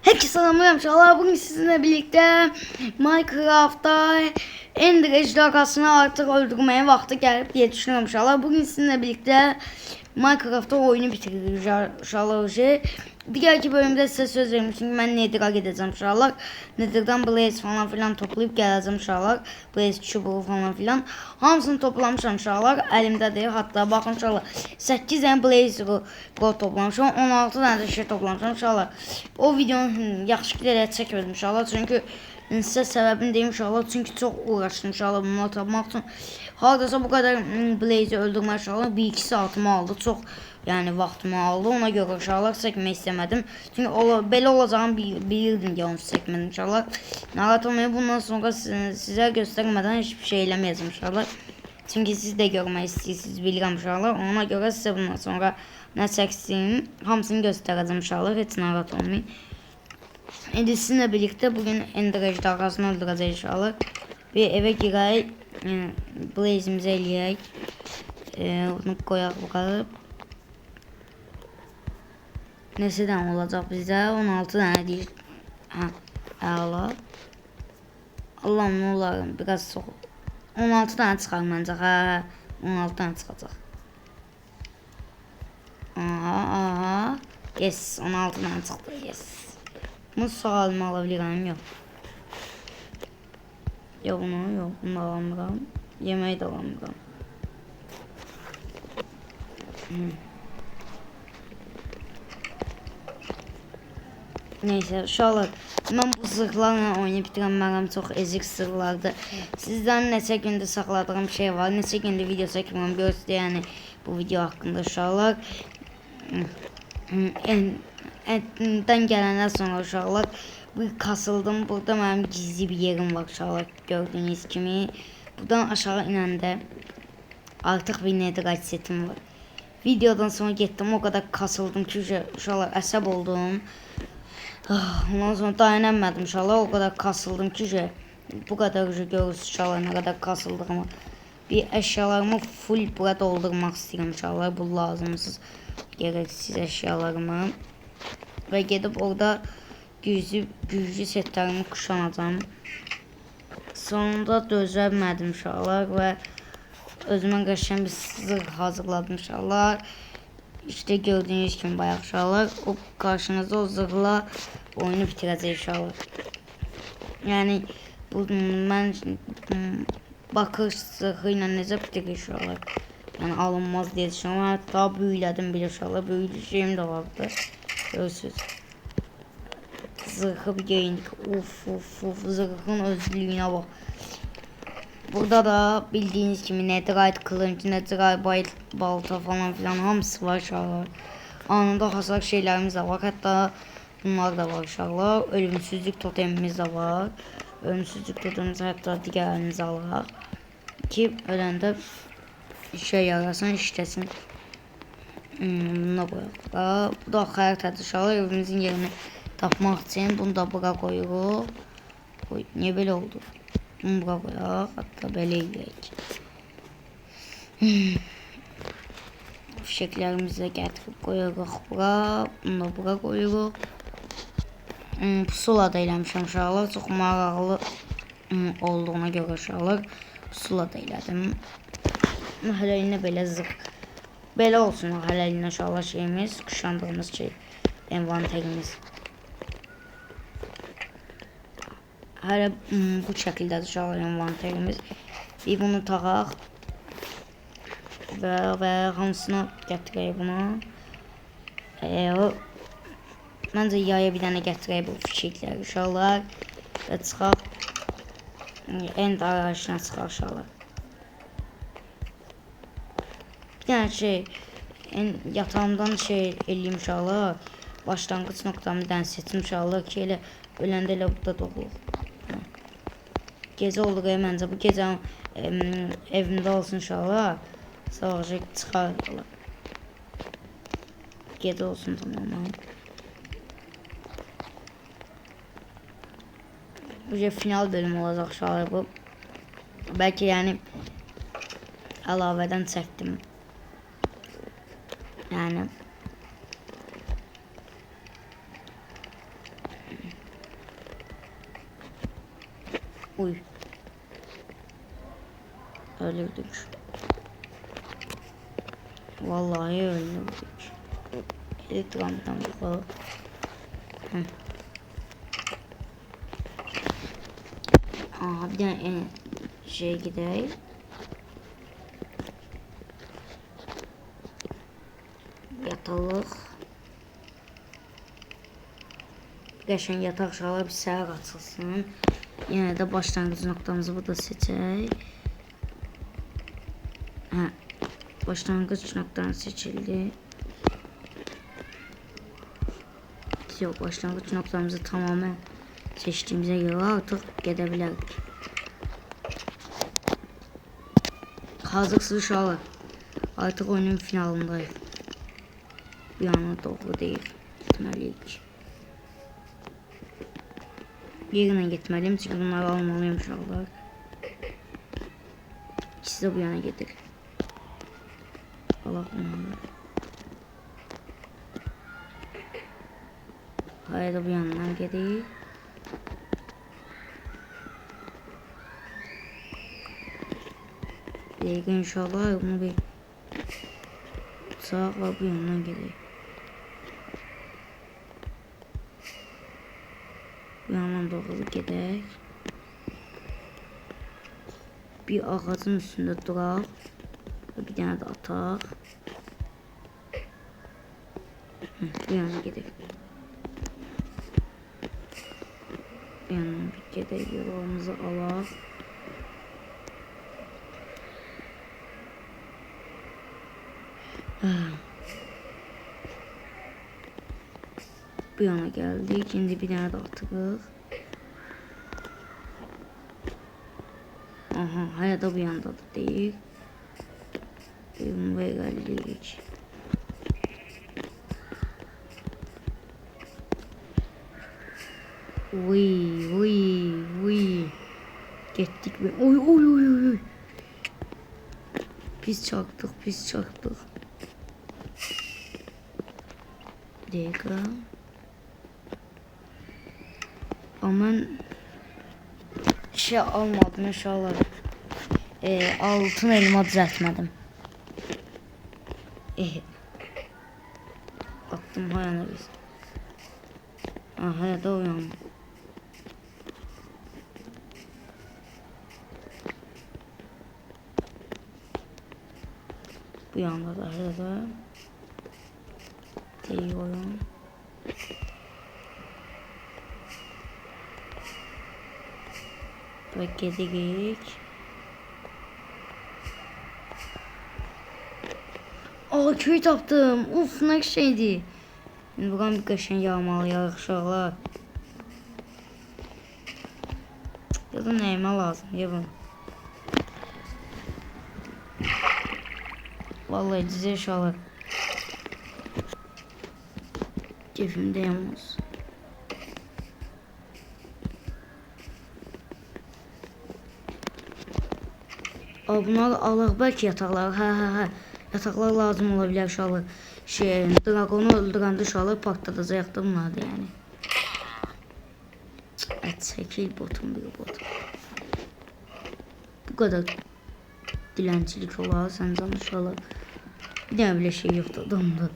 Herkese selamlar inşallah. Bugün sizinle birlikte Minecraft'ta Ender ejderhasını artık öldürmeye vakti gelip diye düşünüyorum inşallah. Bugün sizinle birlikte Minecraft'ta oyunu bitiririz inşallah. Diğerki bölümde size söz vermiştim. Ben Nether'a gideceğim inşallah. Nether'dan Blaze falan filan toplayıp geleceğim inşallah. Blaze çubuğu falan filan. Hamısını toplamışam inşallah. Elimdedir. Hatta bakın inşallah 8 tane Blaze gold toplamışam. 16 tane de şey toplamışam inşallah. O videonun yaxşı giderək çəkmədim inşallah. Çünkü size sebebini deyim inşallah. Çünkü çok uğraştım inşallah bunu tapmaq üçün. Hardasa bu kadar Blaze'i öldürmək inşallah 1-2 saatimi aldı. Çok yani vaxtımı aldı. Ona görə inşallah çəkmək istemedim. Çünkü belə olacağını bilirdim ki onu çəkmədim inşallah. Narahat olmayın, bundan sonra size göstermeden hiçbir şey eləməyəcəm inşallah. Çünkü siz de görmək istəyirsiniz, bilirəm inşallah. Ona görə sizə bundan sonra nə çəksin, hamısını göstereceğim inşallah. Heç narahat olmayın. Şimdi sizinle birlikte bugün Ender ejderhasını öldüreceğiz inşallah. Bir eve girək, Blaze'imizi eləyək. Bunu koyaq bakalım. Nesidən olacaq bizə? 16 tane deyil. Əla. Allah'ım ne olarım, biraz çox. 16 tane çıxar məncə. 16 tane çıxacaq. Aha. Yes, 16 tane çıxdı. Yes. Bunu sağ alma alabilirim, yok. Yok bunu, yok bunu alamıram. Yemeği de alamıram. Neyse inşallah ben bu zırhlarla oynayıp bitirəm, çok ezik zırhlardır. Sizden neçə gündür saxladığım şey var. Neçə gündür video çəkmirəm, göstər yani bu video hakkında inşallah. Etten gelenden sonra inşallah bir kasıldım. Burada benim gizli bir yerim var inşallah, gördüğünüz kimi. Buradan aşağı inəndə artık bir netherite setim var. Videodan sonra gittim, o kadar kasıldım ki inşallah əsəb oldum. Ondan sonra dayanamadım inşallah, o kadar kasıldım ki bu kadar görürsünüz inşallah ne kadar kasıldığımı. Bir eşyalarımı full burada doldurmak istiyorum inşallah, bu lazımsız gereksiz eşyalarımı. Ve gidip orada güclü setlerimi kuşanacağım. Sonunda dözəmədim inşallah ve özümə qəşəng bir zırh hazırladım inşallah. İşte gördüğünüz gibi bayağı inşallah o karşınızda o zırhla oyunu bitirəcək inşallah. Yani bu ben bakış zırhıyla necə bitirir inşallah. Yani alınmaz diye düşünüyorum. Hatta büyüledim bile inşallah. Büyülü şeyim de vardı. Görürsünüz. Zırhı bir giyindik. Uf zırhın özlüğüne bak. Burada da bildiğiniz gibi netherite kılıncı, netherite balta falan filan hamısı var inşallah. Anında hasar şeylerimiz de var. Hatta bunlar da var inşallah. Ölümsüzlük totemimiz de var. Ölümsüzlük totemimiz hatta diğerlerinizi alır. Ki ölende şey yarasın, işlesin. Buna koyaq. Bu da xəritədir inşallah, evimizin yerini tapmaq için. Bunu da bura koyuruq. Niye böyle oldu? Bunu bura koyaq. Hatta belə eləyək. Fişəklərimizi də gətirib koyuruq bura. Bunu da bura koyuruq. Pusula da eləmişəm inşallah. Çox maraqlı olduğuna görə inşallah pusula da elədim. Hələlinə belə zırh. Belə olsun hələlinə inşallah şeyimiz, kuşandığımız şey, envanterimiz. Hələ bu şəkildədir inşallah envanterimiz. Bir bunu taxaq və hamısını gətirək buna. Məncə yaya bir dənə gətirək bu fişikləri inşallah. Və çıxaq. End arayışına çıxaq inşallah. Bir tane şey yatağımdan şey eləyim inşallah. Başlangıç noktamı den seçim inşallah ki elə öləndə elə burada doğulur. Gecə oldu məncə bu gecə evimdə olsun inşallah. Sabahca çıxarlar. Gecə olsun tamamen. Bu final bölüm olacaq inşallah bu. Belki yani əlavədən çəkdim. Yani Uy. Öldürdük. Vallahi öldürdük. Elektrondan bakalım. Aa, bir tane şey gidelim. Yatalıq. Qəşəng yataq uşaqlar bir səhər açılsın. Yenə də başlanğıc noktamızı burada seçək. Hə. Başlanğıc noktanı seçildi. Yox, başlanğıc noktamızı tamamen seçtiğimize göre artık gedə bilərik. Hazırsız uşaqlar. Artıq oyunun finalındayıq. Bir yana doğru değil. Gitməliyik. Yerine gitmeliyim çünkü bunları almalıyım uşaqlar. İkisi de bu yana gedir. Allah bunları. Hayır da bu yandan gedir. Yerine inşallah bunu bir sağa bu yandan gedir. Bu yandan doğru gedək. Bir ağacın üstünde duraq. Bir tane de ataq. Bu yana gedək. Bu yandan bir gedək. Yolumuzu alaq. Bu yana geldik. Şimdi bir tane de atırıq. Aha, hala da bu yanda da değil. Bunu verəlilik. Uy. Getdik mi? Oy. Pis çaktık. Bir dakika. Ama şey almadım inşallah. Altın elma düzeltmedim. Attım hayana biz. Aha da uyandım. Bu yanda da hala değil oyun. Bekledik. Aa, köy tapdım. Uf, ne şeydi. Şimdi buradan bir qəşəng yağmalıyıq uşaqlar. Ya da nəyimə lazım ya bunu. Vallahi dize uşaqlar. Keyfimdəyəm olsun. Bunları alaq, belki yataqlar. Hə. Yataqlar lazım ola bilər uşaqlar. Dragonu öldürəndə uşaqlar partladacaq da bunlar da yəni. Çəkil botum. Bu kadar diləncilik olar səncə uşaqlar. Bir dənə belə şey yoxdur adamda.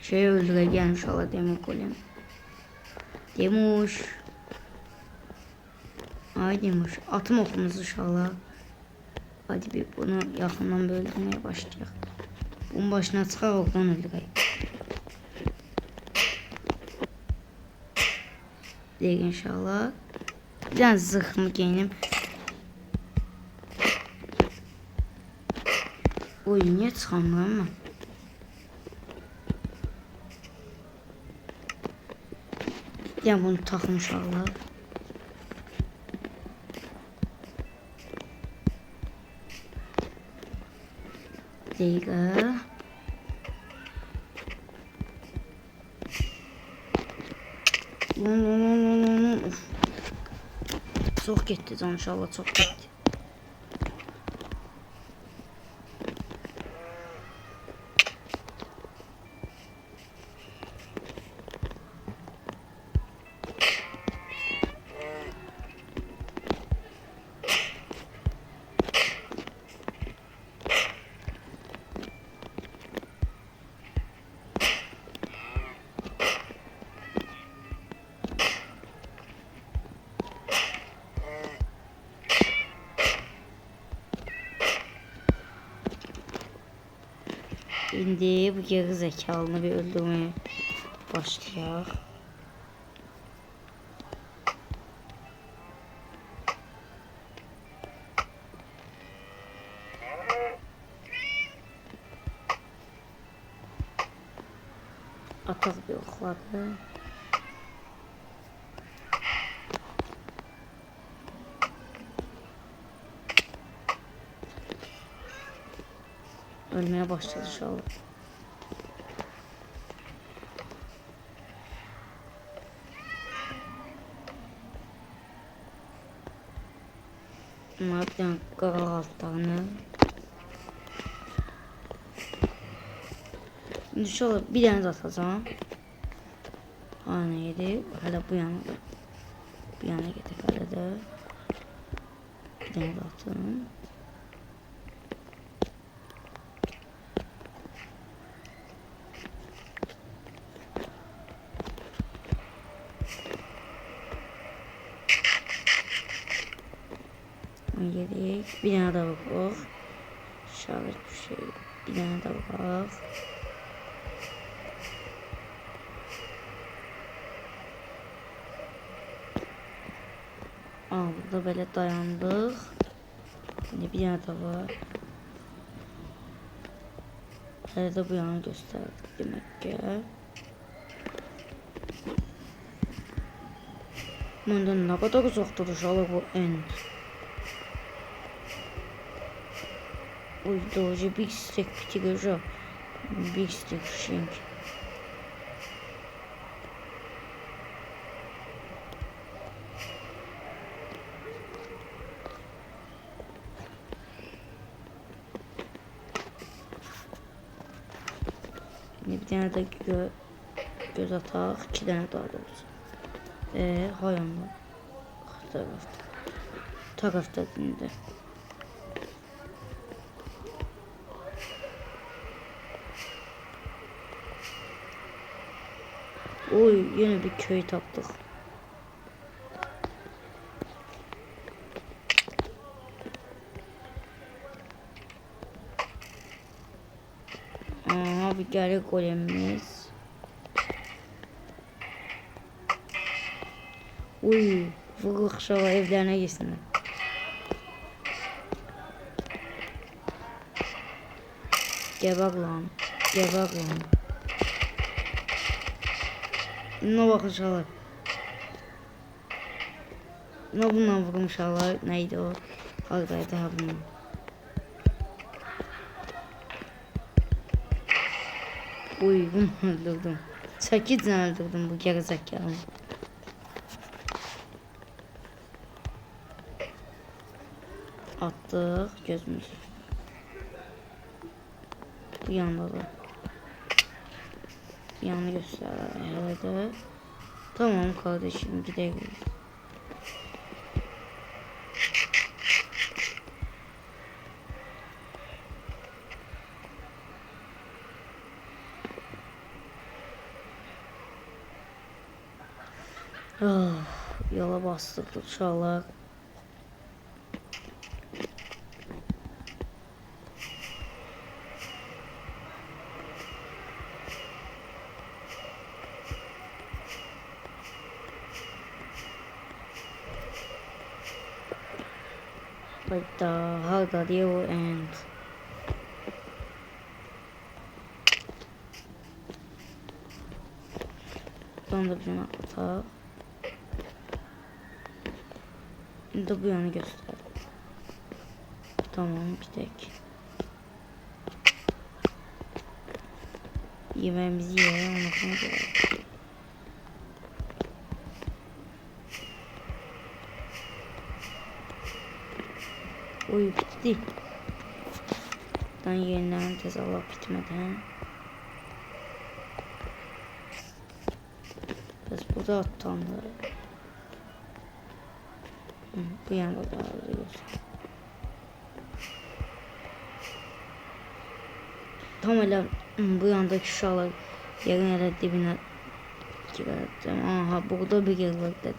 Şeyi öldürəcəyəm uşaqlar demək olayım. Demuş. Ay demuş. Atım okumuz uşaqlar. Hadi bir bunu yaxından böldürmeye başlayaq. Bunun başına çıxaq, oradan öldürək. Deyək inşallah. Bir dənə zırhımı geyinim. Oy, niyə çıxamıram mən? Yəni bunu taxın uşaqlar. Dəqiqə. Çox getdi can inşallah, çox getdi. İndi bu geri zekalını bir öldürmeye başlayaq. Ataq bir oxladı. Ölmeye başladı inşallah. Bunlar bir tane qaral altlarını. Şimdi inşallah bir tane de atacağım. Aynen yedi. Hala bu yana da. Bir yana getir hala da. Bir tane de atın. Yedik. Bir tane daha bak. İşaret bir şey. Bir tane daha bak. Burada böyle dayandık. Şimdi bir tane daha var. Hele de bu yana gösterdik demek ki. Bundan ne kadar uzakta dışarı bu end. Ой, тоже big stick bitiyor. Big stick shank. Bir tane de göz atak, iki tane daha doğrusu. Hay Allah. Tarafta dindi. Oy, yine bir köy taptık. Aha, bir geri golemimiz. Uy, vuruk şava evlerine gitsinler. Geber lan, geber lan. Ne bakın şalar. Ne bundan vurmuşlar? Neydi o? Haydaydı ha bundan. Uy, bunu öldürdüm. 8 tane öldürdüm bu gerizekalı. Attık gözümüzü. Bu yanda da. Yanı göster herhalde. Tamam kardeşim, gidelim. Yola bastık inşallah. Like how the deal ends. Buradan da bir tane atak. Şimdi bu yanı göster. Tamam, bir tek. Yemeğimizi yiyelim, ondan sonra görelim. Oy, bitti. Ben yeniden tezahürat bitmeden. Biz burada attandı. Bu yanda da alıyoruz. Tam öyle bu yandaki şalar yerin hele dibine girerdim. Aha, burada bir girmek dedim.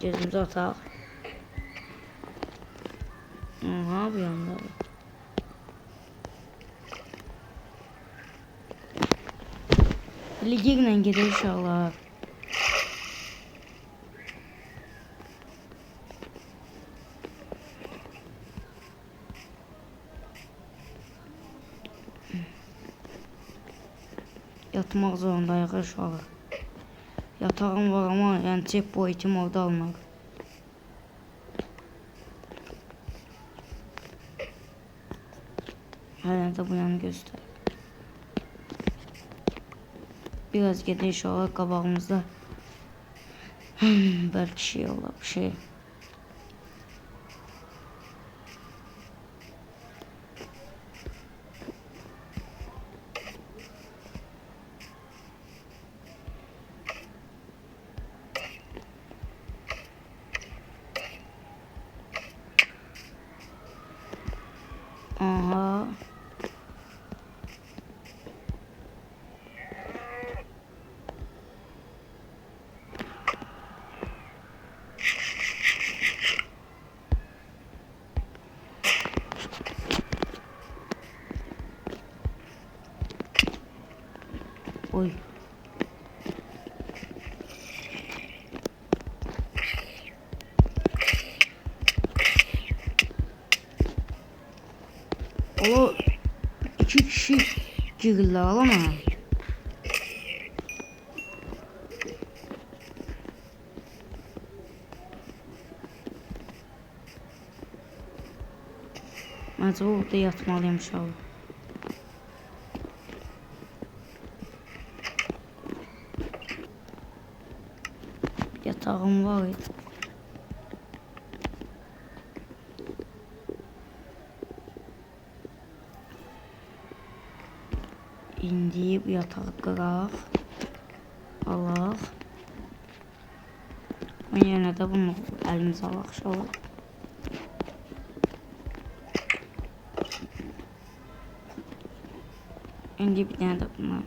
Gözümüzü atak. Aha, bu yanda. Ligirlə gedir inşallah. Yatmaq zorundayıq aşağı. Yatağım var ama yəni checkpoint'im orada alınır. Hələ də bu yanı göstər. Biraz gedək inşallah qabağımızda. Belki şey ola bir şey. Aha. Oy. O iki kişi girdiler ama. Acaba burada yatmalıyım inşallah. Yatağım var idi. İndi bu yatağı qıraq. Alaq. Yenə də bunu əlimizə alaq inşallah. İndi bir dənə də bunu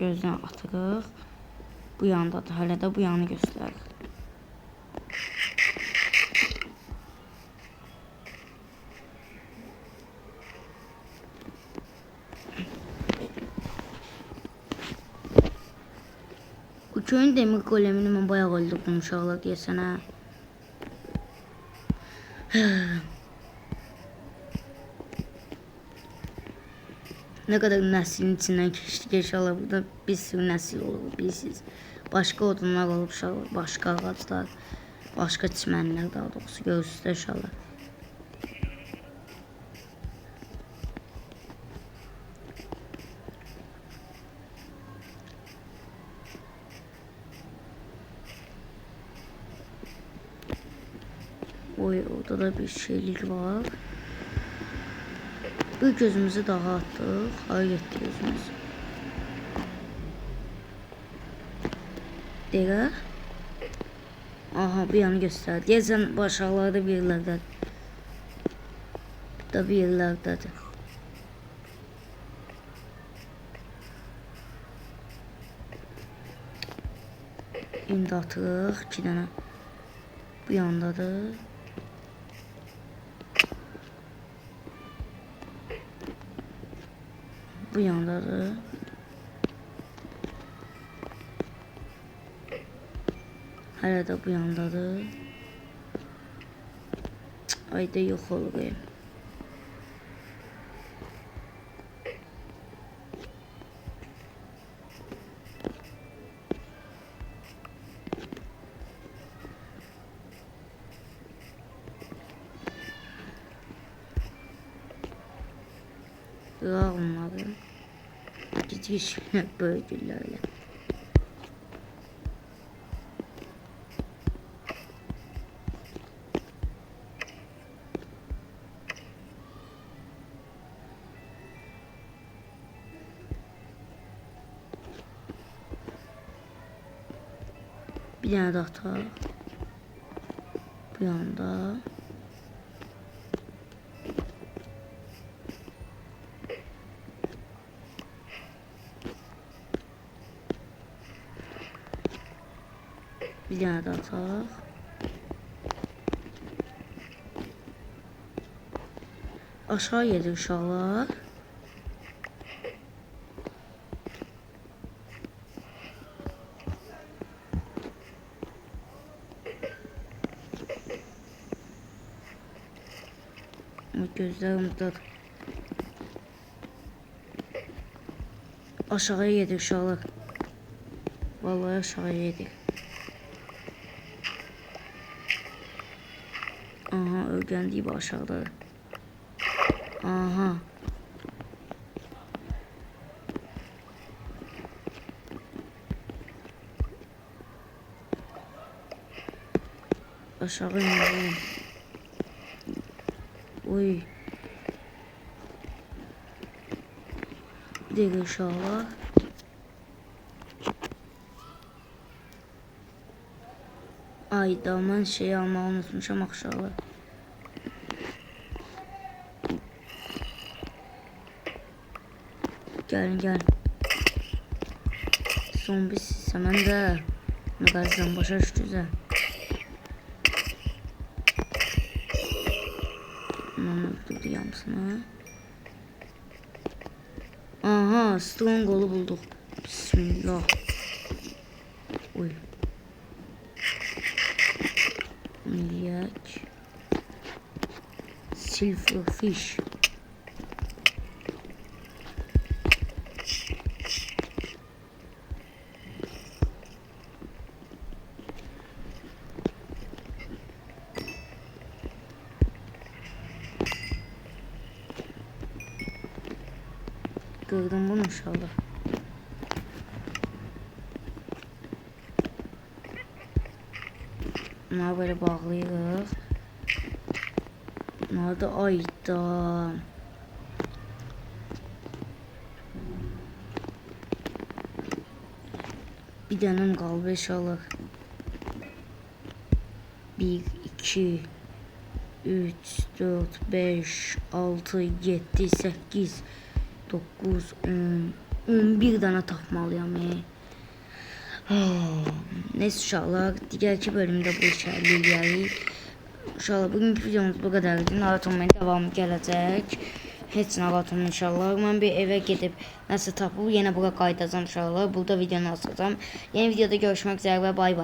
gözdən atırıq. Bu yandadır. Hələ də bu yanı göstərir. Bu köyün demir golemini mən bayağı öldürdüm uşaqlar deyəsən hə. Ne kadar neslin içinden geçtik inşallah, burada bir sürü nesil olur bilirsiniz. Başka odunlar olur inşallah, başka ağaçlar, başka çimenler daha doğrusu görürsünüz inşallah. Oy, orada da bir şeylik var. Bir gözümüzü daha attık. Hayır etti gözümüz. Dega. Aha bir yanı göster. Diyesen başarılarda bir yerlerde. Da bir yerlerdedir. İndi atırıq. 2 dənə. Bu yandadır. Bu yandadır. Hələ də bu yandadır. Ayda yox olur. Kırar onları. Gidişine böldülerle. Bir tane daha atar. Bu yanda. Bir tane daha atar. Aşağı gelir uşaqlar. Gözlerim dur. Aşağıya gedir uşaqlar. Vallahi aşağıya gedir. Aha, ölgən deyib aşağıda. Aha. Aşağı inelim. Oy. Bir dakika uşaqlar. Ayda mən şey almağı unutmuşam uşaqlar. Gəlin. Zombi sizsə mən də məqazdan başa düşdüzə. Onu öldürdü yamsını. Aha, stronghol'u bulduk. Bismillah. Oy. Milyek. Silverfish. Gördüm bunu inşallah. Bunları böyle bağlayırıq. Bunlar da ayda. Bir dənəm qalıb inşallah. 1, 2, 3, 4, 5, 6, 7, 8, 9, 10, 11 dənə tapmalıyam. Neyse uşaqlar, digərki bölümdə bu işləri eləyərik. Uşaqlar, bugünkü videomuz bu qədərdir. Naratoma'nın devamı gələcək. Heç naratom inşallah. Mən bir evə gedib nəsə tapıb yenə bura qayıdacağam uşaqlar. Burada videonu asacağam. Yeni videoda görüşmək üzrə və bay bay.